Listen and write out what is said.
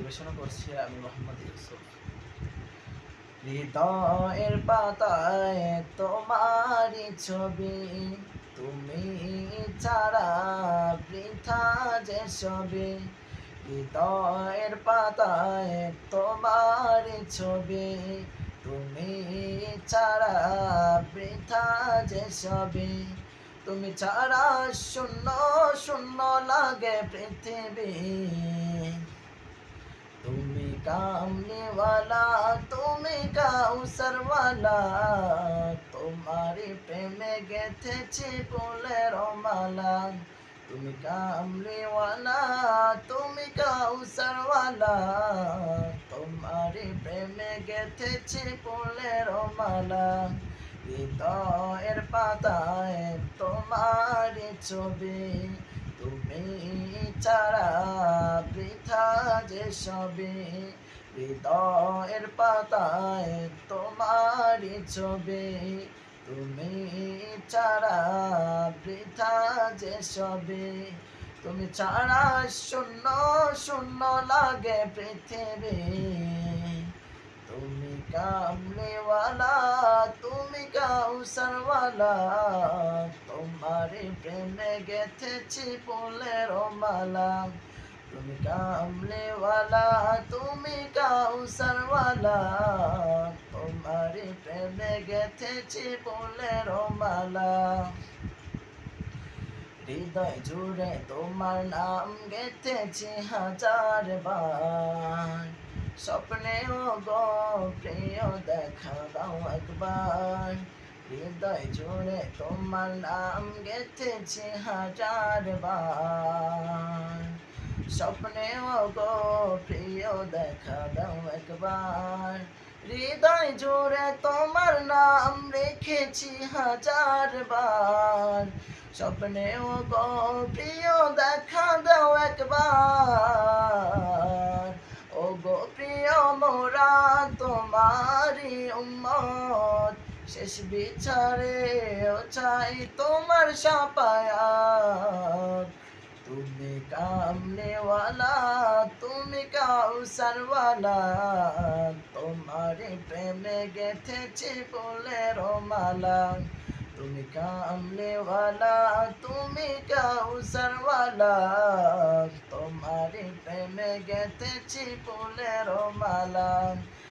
পরিবেশনা করছি আমি মোহাম্মদ ইউসুফ। হৃদয়ের পাতায় তোমারই ছবি, তুমি ছাড়া বৃথা যে সবই। হৃদয়ের পাতায় তোমারই ছবি, তুমি ছাড়া বৃথা যে সবই। তুমি ছাড়া শূন্য শূন্য লাগে পৃথিবী। তুমি কামলিওয়ালা, তুমি কাউসারওয়ালা, তোমারই প্রেমে গেথেছি ফুলের মালা। তুমি কামলিওয়ালা, তুমি কাউসারওয়ালা, তোমারই প্রেমে গেথেছি ফুলের মালা। হৃদয়ের পাতায় তোমারই ছবি, তুমি ছাড়া বৃথা যে সবই। হৃদয়ের পাতায় তোমারই ছবি, তুমি ছাড়া বৃথা যে সবই। তুমি ছাড়া শূন্য শূন্য লাগে পৃথিবী। তুমি কামলিওয়ালা, তুমি কাউসারওয়ালা, তোমারই প্রেমে গেথেছি ফুলের মালা। তুমি কামলিওয়ালা, তুমি কাউসারওয়ালা, তোমারই প্রেমে গেথেছি ফুলের মালা। হৃদয় জুড়ে তোমার নাম গেথেছি হাজার বার, স্বপ্নেও গো প্রিয় দেখা দাও একবার। হৃদয় জুড়ে তোমার নাম গেথেছি হাজার বার, স্বপ্নেও গো প্রিয় দেখা দাও একবার। হৃদয় জুড়ে তোমার নাম রেখেছি হাজার বার, স্বপ্নেও গো প্রিয় দেখা দাও একবার। ও গো প্রিয় মোরা তোমারই উম্মত, শেষ বিচারেও চাই তোমার শাফায়াত। তুমি কামলিওয়ালা, তুমি কাউসারওয়ালা, তোমারই প্রেমে গেথেছি ফুলের মালা। তুমি কামলিওয়ালা, তুমি কাউসারওয়ালা, তোমারই প্রেমে গেথেছি ফুলের মালা।